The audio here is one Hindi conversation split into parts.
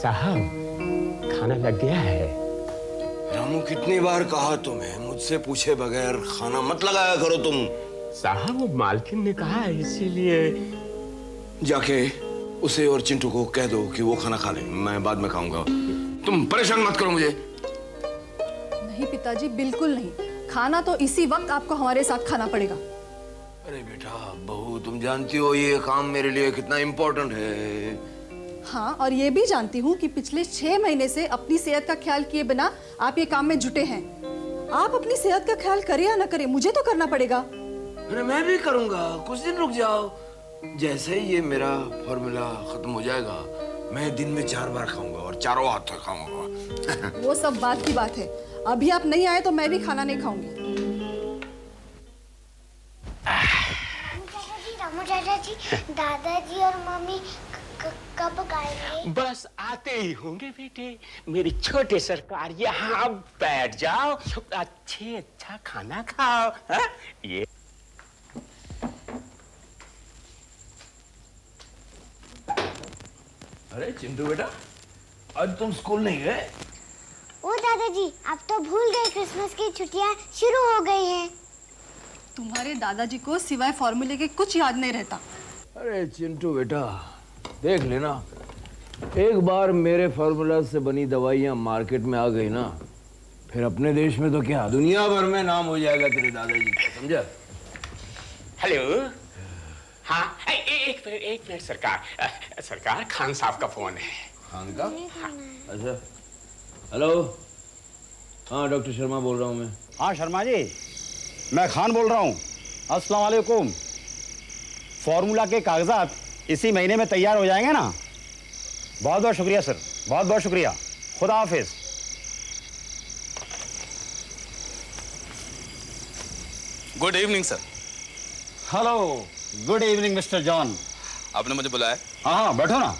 साहब खाना लग गया है। रामू कितनी बार कहा तुम्हें मुझसे पूछे बगैर खाना मत लगाया करो तुम। साहब वो मालकिन ने कहा है इसीलिए। जाके उसे और चिंटू को कह दो कि वो खाना खा ले, मैं बाद में खाऊंगा। तुम परेशान मत करो मुझे। नहीं पिताजी, बिल्कुल नहीं। खाना तो इसी वक्त आपको हमारे साथ खाना पड़ेगा। अरे बेटा बहू, तुम जानती हो ये काम मेरे लिए कितना इम्पोर्टेंट है। हाँ, और ये भी जानती हूँ कि पिछले 6 महीने से अपनी सेहत का ख्याल किए बिना आप ये काम में जुटे हैं। आप अपनी सेहत का ख्याल करें या ना करें, मुझे तो करना पड़ेगा। अरे मैं भी करूंगा, कुछ दिन रुक जाओ। जैसे ही ये मेरा फॉर्मूला खत्म हो जाएगा, मैं दिन में 4 बार खाऊंगा और चारों हाथ तक खाऊंगा। वो सब बात की बात है। अभी आप नहीं आए तो मैं भी खाना नहीं खाऊंगी। रामू चाचा जी, दादाजी और मम्मी कब आएंगे? बस आते ही होंगे बेटे। मेरी छोटे सरकार, यहाँ बैठ जाओ, अच्छा खाना खाओ। हा? ये अरे चिंटू बेटा, आज तुम स्कूल नहीं गए? ओ दादाजी, आप तो भूल गए क्रिसमस की छुट्टियां शुरू हो गई हैं। तुम्हारे दादाजी को सिवाय फॉर्मूले के कुछ याद नहीं रहता। अरे चिंटू बेटा, देख लेना, एक बार मेरे फॉर्मूला से बनी दवाइयां मार्केट में आ गई ना, फिर अपने देश में तो क्या दुनिया भर में नाम हो जाएगा तेरे दादाजी का, समझा? हेलो। हाँ, एक मिनट सरकार। सरकार, खान साहब का फोन है। खान का? अच्छा, हेलो। हाँ डॉक्टर शर्मा बोल रहा हूँ मैं। हाँ शर्मा जी, मैं खान बोल रहा हूँ। अस्सलाम वालेकुम। फॉर्मूला के कागजात इसी महीने में तैयार हो जाएंगे ना? बहुत बहुत शुक्रिया सर, बहुत बहुत शुक्रिया। खुदा हाफिज। Good evening sir. Hello, good evening Mister John. आपने मुझे बुलाया? हाँ हाँ, बैठो ना।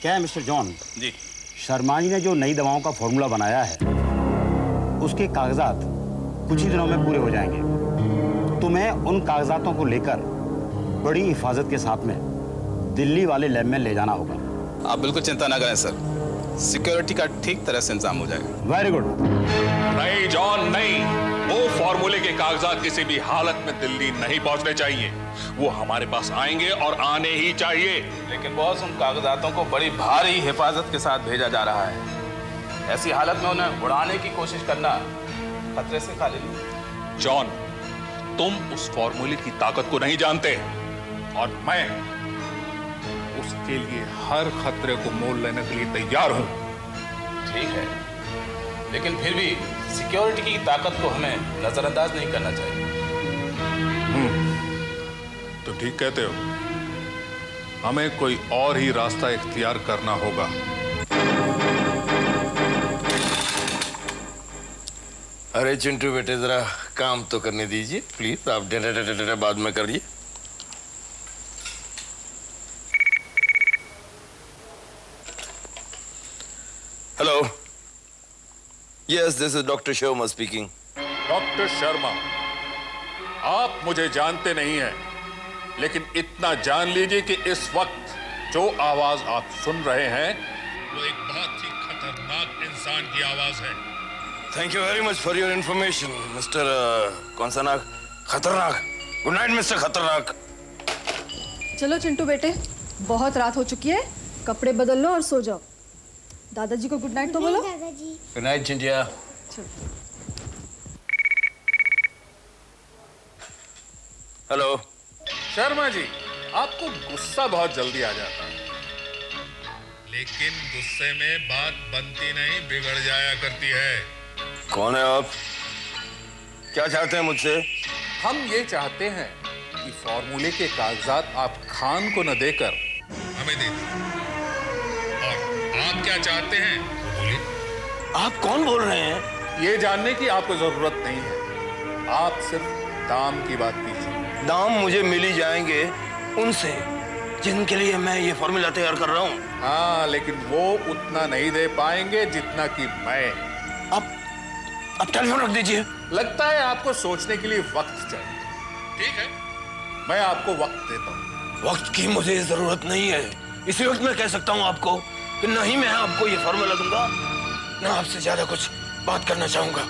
क्या है मिस्टर जॉन जी, शर्मा जी ने जो नई दवाओं का फॉर्मूला बनाया है उसके कागजात कुछ ही दिनों में पूरे हो जाएंगे। तुम्हें उन कागजातों को लेकर बड़ी हिफाजत के साथ में दिल्ली वाले लैब में ले जाना होगा। आप बिल्कुल चिंता ना करें सर, सिक्योरिटी का ठीक तरह से इंतजाम हो जाएगा। Very good. नहीं जॉन, नहीं, वो फॉर्मूले के कागजात किसी भी हालत में दिल्ली नहीं पहुंचने चाहिए। वो हमारे पास आएंगे और आने ही चाहिए। लेकिन बॉस, उन कागजातों को बड़ी भारी हिफाजत के साथ भेजा जा रहा है। ऐसी हालत में उन्हें उड़ाने की कोशिश करना खतरे से खाली नहीं। जॉन, तुम उस फॉर्मूले की ताकत को नहीं जानते और मैं उसके लिए हर खतरे को मोल लेने के लिए तैयार हूं। ठीक है, लेकिन फिर भी सिक्योरिटी की ताकत को हमें नजरअंदाज नहीं करना चाहिए। तो ठीक कहते हो, हमें कोई और ही रास्ता इख्तियार करना होगा। अरे चिंटू बेटे, जरा काम तो करने दीजिए प्लीज। आप डेटा बाद में करिए। Hello, yes this is doctor Sharma speaking. Doctor Sharma, आप मुझे जानते नहीं हैं, लेकिन इतना जान लीजिए कि इस वक्त जो आवाज आप सुन रहे हैं वो एक बहुत ही खतरनाक इंसान की आवाज है। Thank you very much for your information mister कौन सा नाक? खतरनाक। गुड नाइट मिस्टर खतरनाक। चलो चिंटू बेटे, बहुत रात हो चुकी है, कपड़े बदल लो और सो जाओ। दादाजी को गुड नाइट तो बोलो। दादाजी। Good night Chintiya. Hello. Sharma ji, आपको गुस्सा बहुत जल्दी आ जाता है, लेकिन गुस्से में बात बनती नहीं, बिगड़ जाया करती है। कौन है आप? क्या चाहते हैं मुझसे? हम ये चाहते हैं कि फॉर्मूले के कागजात आप खान को न देकर हमें दे दें। और आप क्या चाहते हैं वो बोलिए। आप कौन बोल रहे हैं? ये जानने की आपको जरूरत नहीं है, आप सिर्फ दाम की बात कीजिए। दाम मुझे मिल ही जाएंगे उनसे जिनके लिए मैं ये फॉर्मूला तैयार कर रहा हूँ। हाँ, लेकिन वो उतना नहीं दे पाएंगे जितना कि मैं। अब टेलीफोन रख दीजिए। लगता है आपको सोचने के लिए वक्त चाहिए। ठीक है, मैं आपको वक्त देता हूँ। वक्त की मुझे जरूरत नहीं है। इसी वक्त मैं कह सकता हूँ आपको कि न ही मैं आपको ये फॉर्मूला दूंगा, न आपसे ज्यादा कुछ बात करना चाहूंगा।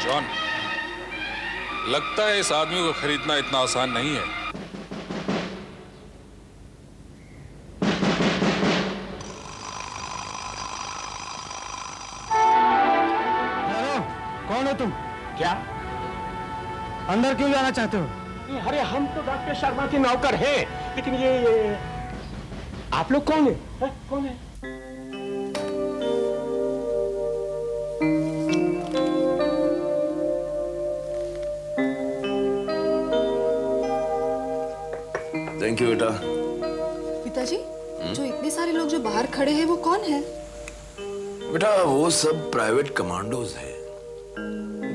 जॉन, लगता है इस आदमी को खरीदना इतना आसान नहीं है। कौन हो तुम? क्या? अंदर क्यों जाना चाहते हो? अरे हम तो डॉक्टर शर्मा के नौकर हैं, लेकिन ये आप लोग कौन है? कौन है? थैंक यू बेटा। पिताजी, जो इतने सारे लोग जो बाहर खड़े हैं वो कौन है? बेटा वो सब प्राइवेट कमांडोज हैं।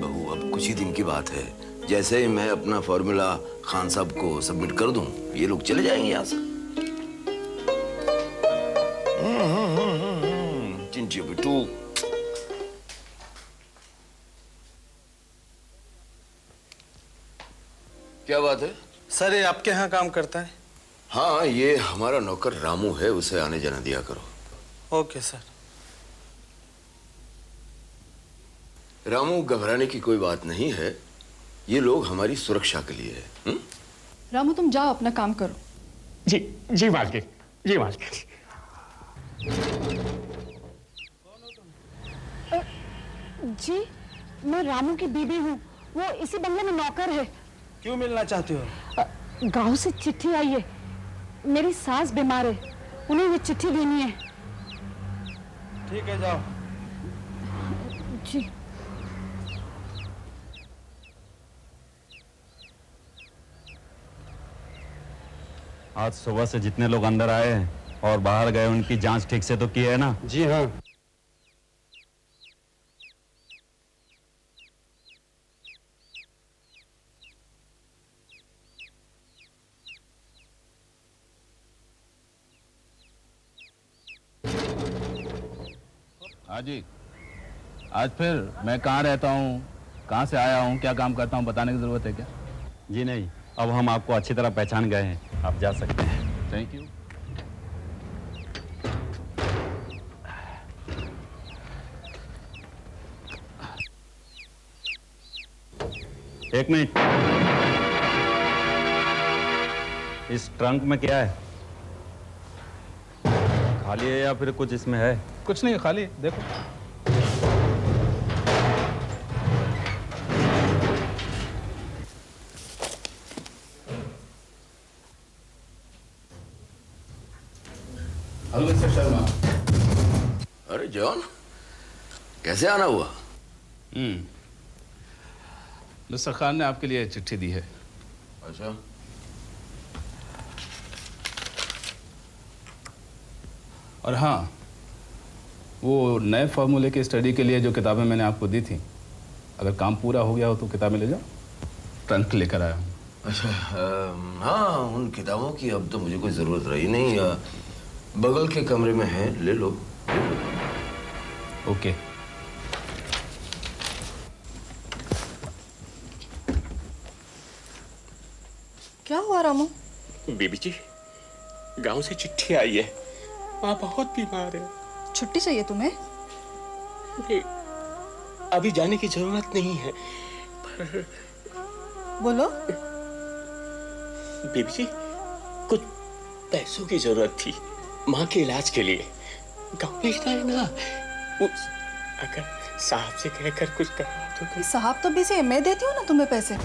बहू, अब कुछ ही दिन की बात है, जैसे ही मैं अपना फॉर्मूला खान साहब को सबमिट कर दूं, ये लोग चले जाएंगे यहाँ से। चिंचिया बिट्टू। क्या बात है? सर ये आपके यहाँ काम करता है? हाँ, ये हमारा नौकर रामू है, उसे आने जाने दिया करो। Okay sir. रामू, घबराने की कोई बात नहीं है, ये लोग हमारी सुरक्षा के लिए है। रामू तुम जाओ अपना काम करो। जी जी मालकिन, जी मालकिन। जी, मैं रामू की बीबी हूँ, वो इसी बंगले में नौकर है। क्यों मिलना चाहते हो? गांव से चिट्ठी आई है, मेरी सास बीमार है, उन्हें ये चिट्ठी देनी है। ठीक है, जाओ। जी। आज सुबह से जितने लोग अंदर आए हैं और बाहर गए, उनकी जांच ठीक से तो की है ना? जी हाँ। हाँ जी, आज फिर मैं कहाँ रहता हूँ, कहाँ से आया हूँ, क्या काम करता हूँ बताने की जरूरत है क्या? जी नहीं, अब हम आपको अच्छी तरह पहचान गए हैं, आप जा सकते हैं। Thank you. एक मिनट, इस ट्रंक में क्या है? खाली है या फिर कुछ इसमें है? कुछ नहीं, खाली देखो। Hello mister Sharma. अरे जॉन, कैसे आना हुआ? मिस्टर खान ने आपके लिए चिट्ठी दी है। अच्छा, और हाँ, वो नए फॉर्मूले की स्टडी के लिए जो किताबें मैंने आपको दी थी, अगर काम पूरा हो गया हो तो किताबें ले जाओ, ट्रंक लेकर आया हूँ। अच्छा, हाँ, उन किताबों की अब तो मुझे कोई ज़रूरत रही नहीं। बगल के कमरे में है, ले लो। ओके। क्या हुआ रामू? बीबी जी, गांव से चिट्ठी आई है, वहाँ बहुत बीमार है। छुट्टी चाहिए तुम्हें? नहीं, अभी जाने की जरूरत नहीं है, पर बोलो। बीबी जी, कुछ पैसों की जरूरत थी माँ के इलाज के लिए। गाँव भेजना है ना, अगर साहब से कहकर कुछ करवा दो तो। साहब तो बिजी है, मैं देती हूँ ना तुम्हें पैसे।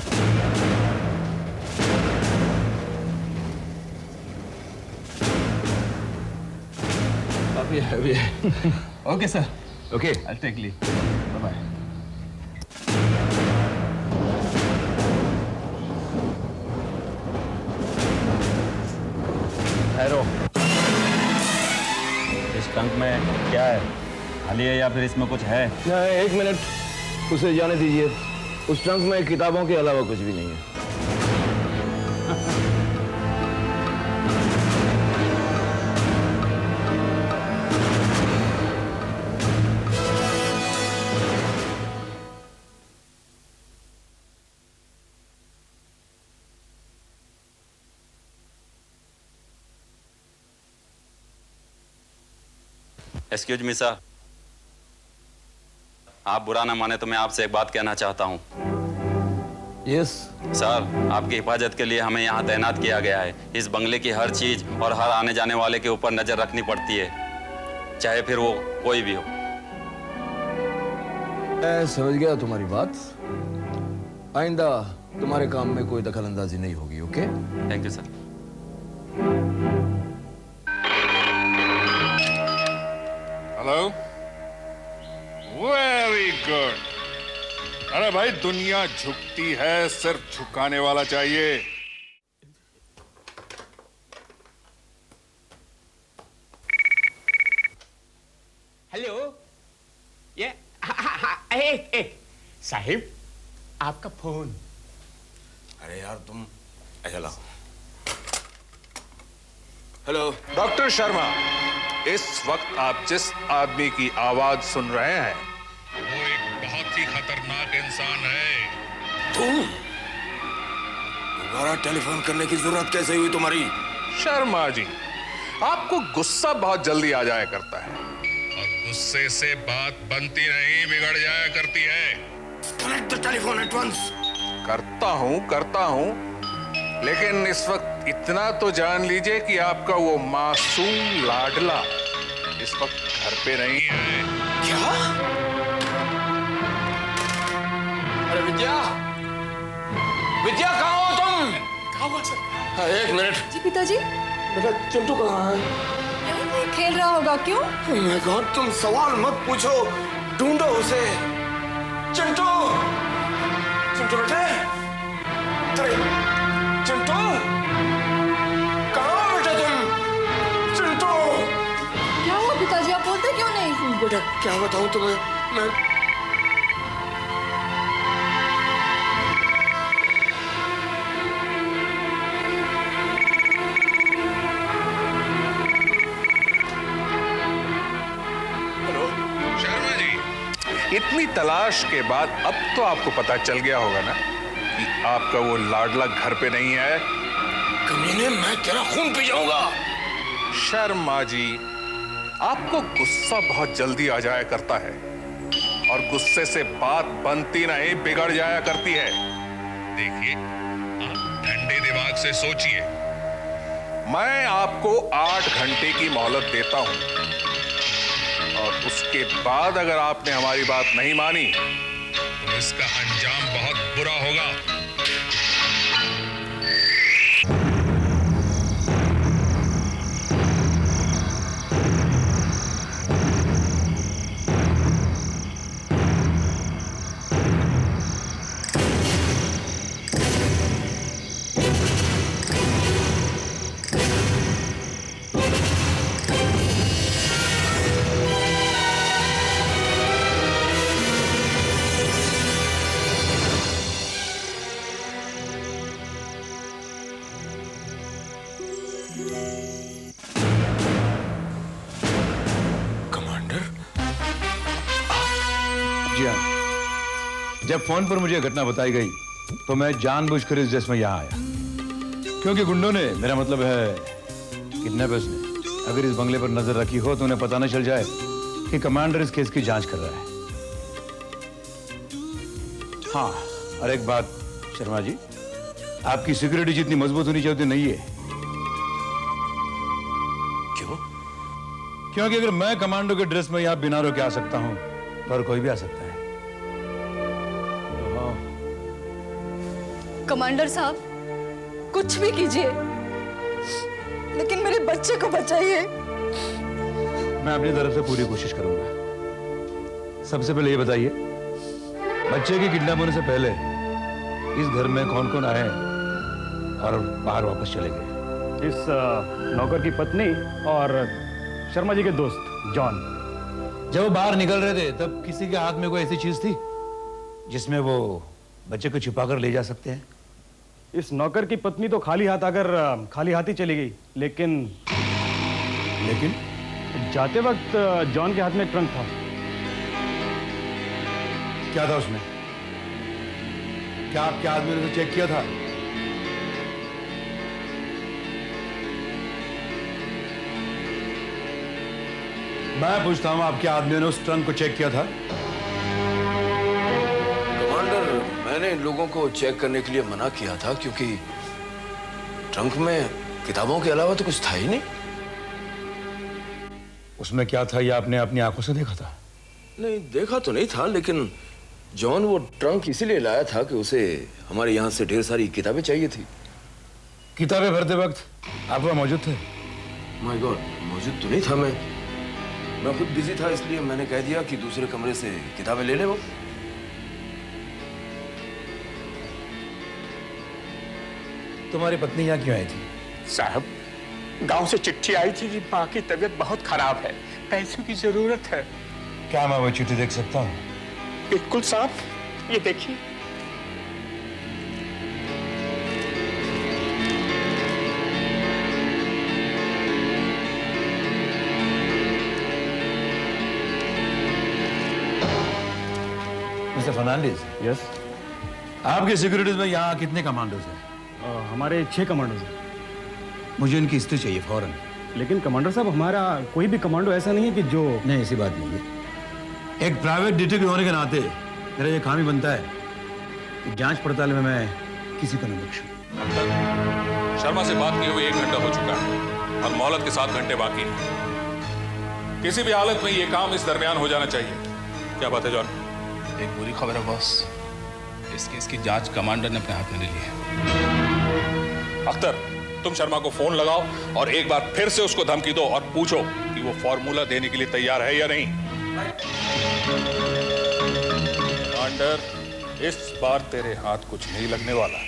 अभी है, अभी है। Okay sir, okay I take leave, bye bye. ठहरो। इस ट्रंक में क्या है? खाली है या फिर इसमें कुछ है? नहीं, 1 मिनट, उसे जाने दीजिए। उस ट्रंक में किताबों के अलावा कुछ भी नहीं है। एक्सक्यूज मी सर, आप बुरा ना माने तो मैं आपसे एक बात कहना चाहता हूँ। यस। सर, आपकी हिफाजत के लिए हमें यहाँ तैनात किया गया है। इस बंगले की हर चीज और हर आने जाने वाले के ऊपर नजर रखनी पड़ती है, चाहे फिर वो कोई भी हो। मैं समझ गया तुम्हारी बात। आइंदा तुम्हारे काम में कोई दखल अंदाजी नहीं होगी। Okay, thank you sir. Hello, very good. अरे भाई, दुनिया झुकती है, सिर्फ झुकाने वाला चाहिए। हेलो, ये एक साहिब, आपका फोन। अरे यार तुम ऐसा लाओ। हेलो डॉक्टर शर्मा, इस वक्त आप जिस आदमी की आवाज सुन रहे हैं वो एक बहुत ही खतरनाक इंसान है। तुम दोबारा टेलीफोन करने की जरूरत कैसे हुई तुम्हारी? शर्मा जी, आपको गुस्सा बहुत जल्दी आ जाया करता है और गुस्से से बात बनती नहीं, बिगड़ जाया करती है। Connect the telephone at once. करता हूं, लेकिन इस वक्त इतना तो जान लीजिए कि आपका वो मासूम लाडला इस वक्त घर पे नहीं है। क्या? अरे विद्या, विद्या कहाँ हो तुम? क्या हुआ सर? हाँ, 1 मिनट। जी पिताजी, बेटा चिंटू कहाँ है? खेल रहा होगा। क्यों? मैं कहा, तुम सवाल मत पूछो, ढूंढो उसे। चिंटू, चिंटू बेटे, अरे चिंटू, कहाँ हो बेटा तुम? चिंटू। क्या हुआ पिताजी, आप बोलते क्यों नहीं? बेटा क्या बताऊं तुम्हें, मैं शर्मा जी, इतनी तलाश के बाद अब तो आपको पता चल गया होगा ना कि आपका वो लाडला घर पे नहीं है। कमीने, मैं तेरा खून पी जाऊंगा। शर्मा जी, आपको गुस्सा बहुत जल्दी आ जाया करता है और गुस्से से बात बनती नहीं, बिगड़ जाया करती है। देखिए, आप ठंडे दिमाग से सोचिए। मैं आपको 8 घंटे की मोहलत देता हूं और उसके बाद अगर आपने हमारी बात नहीं मानी तो इसका अंजाम बहुत बुरा होगा। जब फोन पर मुझे घटना बताई गई तो मैं जानबूझकर इस ड्रेस में यहाँ आया, क्योंकि गुंडों ने, मेरा मतलब है किडनैपर्स ने, अगर इस बंगले पर नजर रखी हो तो उन्हें पता न चल जाए कि कमांडर इस केस की जांच कर रहा है। हाँ, और एक बात शर्मा जी, आपकी सिक्योरिटी जितनी मजबूत होनी चाहिए उतनी नहीं है। क्यों? क्योंकि अगर मैं कमांडो के ड्रेस में यहाँ बिना रोके आ सकता हूँ तो और कोई भी आ सकता है। कमांडर साहब, कुछ भी कीजिए, लेकिन मेरे बच्चे को बचाइए। मैं अपनी तरफ से पूरी कोशिश करूंगा। सबसे पहले ये बताइए, बच्चे की किडनैप होने से पहले इस घर में कौन कौन आए और बाहर वापस चले गए? इस नौकर की पत्नी और शर्मा जी के दोस्त जॉन। जब वो बाहर निकल रहे थे तब किसी के हाथ में कोई ऐसी चीज थी जिसमें वो बच्चे को छिपाकर ले जा सकते हैं? इस नौकर की पत्नी तो खाली हाथ आकर खाली हाथ ही चली गई, लेकिन जाते वक्त जॉन के हाथ में एक ट्रंक था। क्या था उसमें? क्या आपके आदमी ने उसे चेक किया था? मैं पूछता हूं, आपके आदमी ने उस ट्रंक को चेक किया था? कमांडर, मैंने इन लोगों को चेक करने के लिए मना किया था क्योंकि ट्रंक में किताबों के अलावा तो कुछ था ही नहीं। उसमें क्या था ये आपने अपनी आंखों से देखा था? नहीं, देखा तो नहीं था, लेकिन जॉन वो ट्रंक इसीलिए लाया था कि उसे हमारे यहाँ से ढेर सारी किताबें चाहिए थी। किताबें भरते वक्त आप वहां मौजूद थे? माय गॉड, मौजूद तो नहीं था। मैं खुद बिजी था, इसलिए मैंने कह दिया कि दूसरे कमरे से किताबें ले ले वो। तुम्हारी पत्नी यहाँ क्यों आई थी? साहब, गांव से चिट्ठी आई थी कि माँ की तबीयत बहुत खराब है, पैसों की जरूरत है। क्या मैं वो चिट्ठी देख सकता हूँ? बिल्कुल साहब, ये देखिए। मिस्टर फर्नांडिस। यस। आपके सिक्योरिटीज में यहाँ कितने कमांडोज हैं? हमारे 6 कमांडोज हैं। मुझे इनकी हिस्ट्री चाहिए फौरन। लेकिन कमांडर साहब, हमारा कोई भी कमांडो ऐसा नहीं है कि जो... नहीं, ऐसी बात नहीं है। एक प्राइवेट डिटेक्टिव होने के नाते मेरा ये काम ही बनता है कि जांच पड़ताल में मैं किसी को न बख्शूं। शर्मा से बात किए हुए 1 घंटा हो चुका है और मोहलत के 7 घंटे बाकी हैं। किसी भी हालत में ये काम इस दरमियान हो जाना चाहिए। क्या बात है जॉन? एक बुरी खबर है बॉस, इस केस की जांच कमांडर ने अपने हाथ में ले ली है। अख्तर, तुम शर्मा को फोन लगाओ और एक बार फिर से उसको धमकी दो और पूछो कि वो फॉर्मूला देने के लिए तैयार है या नहीं। कमांडर, इस बार तेरे हाथ कुछ नहीं लगने वाला।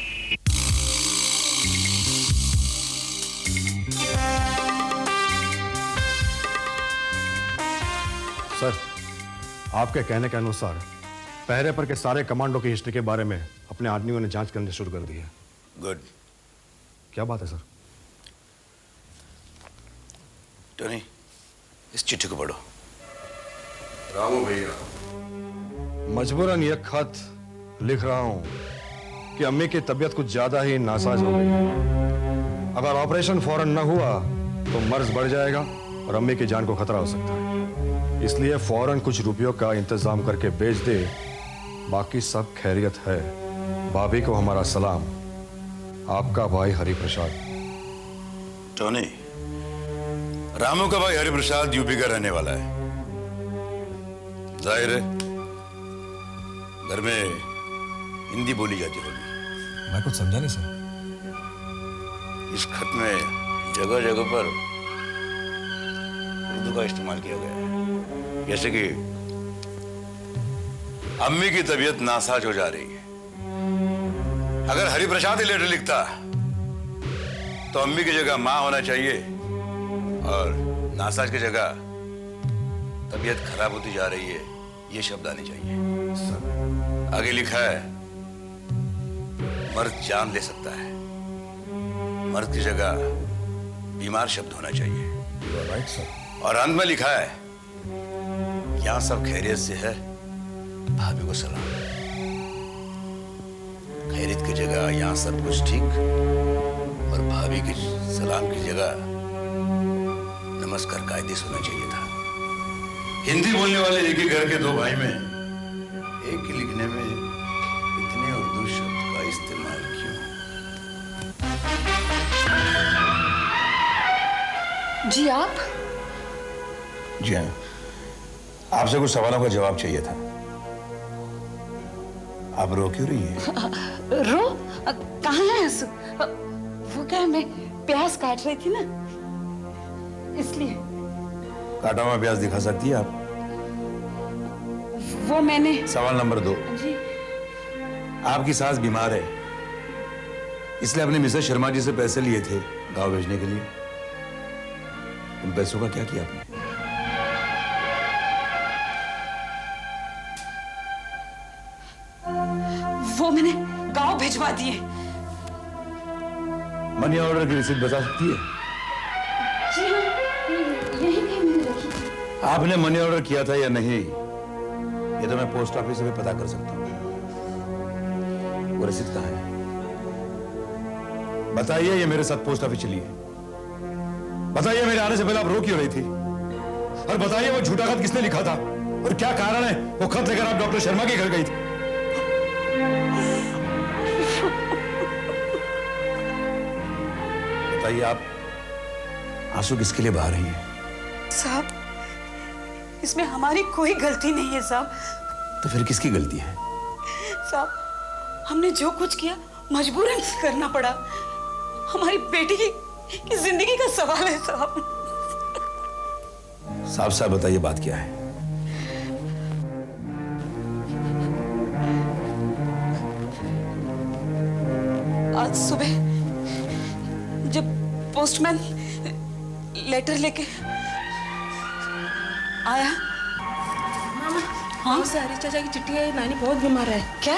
सर, आपके कहने के अनुसार पहरे पर के सारे कमांडो की हिस्ट्री के बारे में अपने आदमियों ने जांच करनी शुरू कर दी है। गुड। क्या बात है सर? टोनी, इस चिट्ठी को पढ़ो। रामू भैया, मजबूरन यह खत लिख रहा हूं कि अम्मी की तबीयत कुछ ज्यादा ही नासाज हो गई है। अगर ऑपरेशन फौरन न हुआ तो मर्ज बढ़ जाएगा और अम्मी की जान को खतरा हो सकता है। इसलिए फौरन कुछ रुपयों का इंतजाम करके भेज दे। बाकी सब खैरियत है। भाभी को हमारा सलाम। आपका भाई हरिप्रसाद। टोनी, रामू का भाई हरिप्रसाद यूपी का रहने वाला है। जाहिर है घर में हिंदी बोली जाती होगी। मैं कुछ समझा नहीं सर। इस खत में जगह जगह पर उर्दू का इस्तेमाल किया गया है, जैसे कि अम्मी की तबीयत नासाज हो जा रही है। अगर हरिप्रसाद ही लेटर लिखता तो अम्मी की जगह मां होना चाहिए और नासाज की जगह तबीयत खराब होती जा रही है ये शब्द आने चाहिए। सर, आगे लिखा है मर्द जान ले सकता है, मर्द की जगह बीमार शब्द होना चाहिए। Right sir. और अंत में लिखा है यहां सब खैरियत से है, भाभी को सलाम। खैरियत की जगह यहां सब कुछ ठीक और भाभी की सलाम की जगह नमस्कार कायदे से होना चाहिए था। हिंदी बोलने वाले एक ही घर के दो भाई में एक ही लिखने में इतने उर्दू शब्द का इस्तेमाल क्यों? जी आप? जी हाँ, आपसे कुछ सवालों का जवाब चाहिए था। आप रो क्यों रही है? रो? कहाँ है आंसू? वो क्या, मैं प्याज काट रही थी ना, इसलिए। काटा हुआ प्याज दिखा सकती है आप? वो मैंने। सवाल नंबर 2, जी। आपकी सास बीमार है, इसलिए अपने मिसेस शर्मा जी से पैसे लिए थे गांव भेजने के लिए। उन पैसों का क्या किया आपने? वो मैंने गांव भिजवा दिए। मनी ऑर्डर की रसीद बता सकती है? जी हाँ, यही कहीं मैंने रखी थी। आपने मनी ऑर्डर किया था या नहीं, ये तो मैं पोस्ट ऑफिस से भी पता कर सकता हूँ। वो रसीद कहाँ है? बताइए। ये मेरे साथ पोस्ट ऑफिस चलिए। बताइए, मेरे आने से पहले आप रो क्यों रही थी? और बताइए, वो झूठा खत किसने लिखा था और क्या कारण है वो खत लेकर आप डॉक्टर शर्मा के घर गई थी? बताइए, आप आंसू किसके लिए बहा रही हैं? साहब, इसमें हमारी कोई गलती नहीं है साहब। तो फिर किसकी गलती है? साहब, हमने जो कुछ किया मजबूरन करना पड़ा। हमारी बेटी की जिंदगी का सवाल है साहब। साफ साफ बताइए, बात क्या है? आज सुबह जब पोस्टमैन लेटर लेके आया। हाँ, सारी चाचा की चिट्ठी है। नानी बहुत बीमार है। क्या?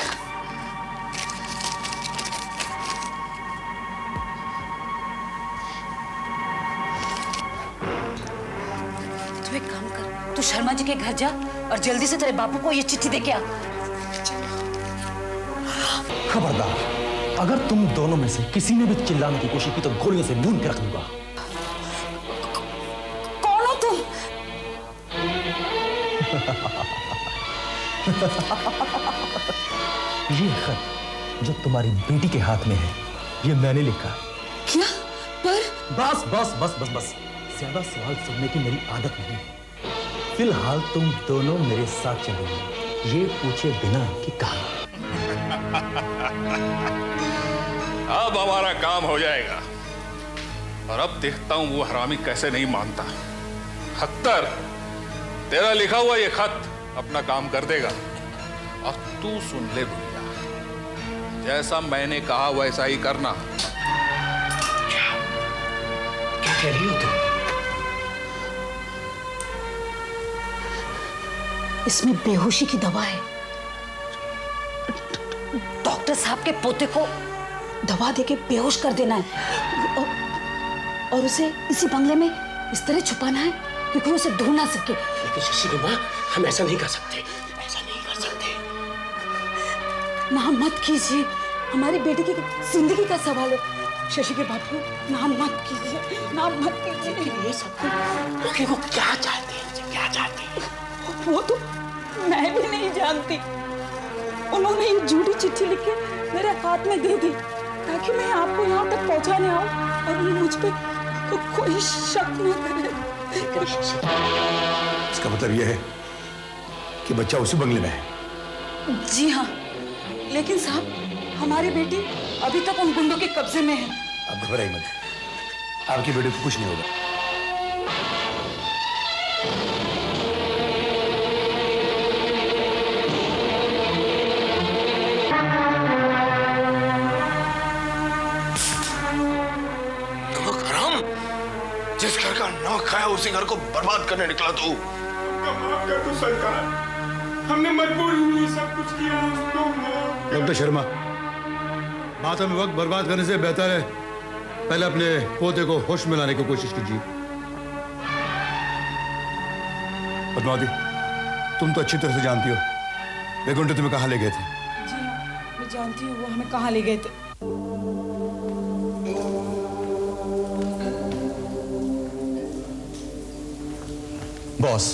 तू एक काम कर, तू शर्मा जी के घर जा और जल्दी से तेरे बापू को ये चिट्ठी दे के आ। खबरदार, अगर तुम दोनों में से किसी ने भी चिल्लाने की कोशिश की तो गोलियों से मूंद के रख दूंगा। कौन हो तुम? ये खत जो तुम्हारी बेटी के हाथ में है, ये मैंने लिखा है। क्या? पर बस बस बस बस बस, ज्यादा सवाल सुनने की मेरी आदत नहीं है। फिलहाल तुम दोनों मेरे साथ चलोगे, ये पूछे बिना कि कहां। अब हमारा काम हो जाएगा। और अब देखता हूं वो हरामी कैसे नहीं मानता। अख्तर, तेरा लिखा हुआ ये खत अपना काम कर देगा। और तू सुन ले भैया, जैसा मैंने कहा वैसा ही करना। क्या कह रही हो तुम? इसमें बेहोशी की दवा है। डॉक्टर साहब के पोते को दवा देके बेहोश कर देना है और उसे इसी बंगले में इस तरह छुपाना है कि कोई उसे ढूंढ ना सके। लेकिन शशि की माँ, हम ऐसा नहीं कर सकते। ऐसा नहीं कर सकते। ना मत कीजिए, हमारी बेटी की जिंदगी का सवाल है। शशि के बापू, ना मत कीजिए, ना मत कीजिए। ये सब आखिर वो क्या चाहते हैं? क्या चाहते हैं? वो तो मैं भी नहीं जानती। उन्होंने ये झूठी चिट्ठी लिख के मेरे हाथ में दे दी ताकि मैं आपको यहाँ तक पहुँचाने आऊँ और मुझ पे कोई शक न करे। इसका मतलब यह है कि बच्चा उसी बंगले में है? जी हाँ, लेकिन साहब, हमारी बेटी अभी तक उन गुंडों के कब्जे में है। आप घबराइए मत, आपकी बेटी को कुछ नहीं होगा। जिस घर का नमक खाया उसी घर को बर्बाद करने निकला तू। माफ कर दो सरकार, हमने मजबूरी में सब कुछ किया। डॉक्टर शर्मा, बात में वक्त बर्बाद करने से बेहतर है पहले अपने पोते को होश में लाने की कोशिश कीजिए। पद्मावती, तुम तो अच्छी तरह से जानती हो वे गुंडे तुम्हें कहाँ ले गए थे। जी, मैं जानती हूँ वो हमें कहाँ ले गए थे। बॉस,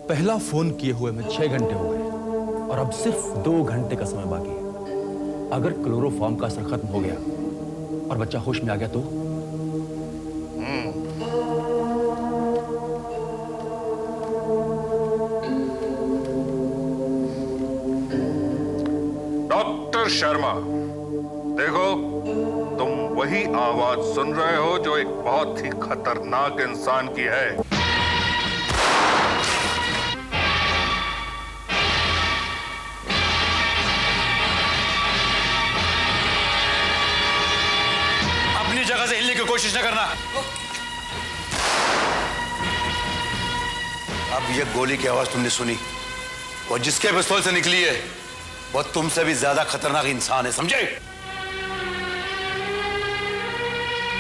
पहला फोन किए हुए में 6 घंटे हो गए और अब सिर्फ 2 घंटे का समय बाकी है। अगर क्लोरोफॉर्म का असर खत्म हो गया और बच्चा होश में आ गया तो? डॉक्टर शर्मा, देखो, तुम वही आवाज सुन रहे हो जो एक बहुत ही खतरनाक इंसान की है। कोशिश न करना। अब ये गोली की आवाज तुमने सुनी, वो जिसके पिस्तौल से निकली है वो तुमसे भी ज्यादा खतरनाक इंसान है, समझे?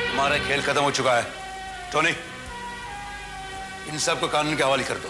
तुम्हारा खेल खत्म हो चुका है। टोनी, इन सबको कानून के हवाले कर दो।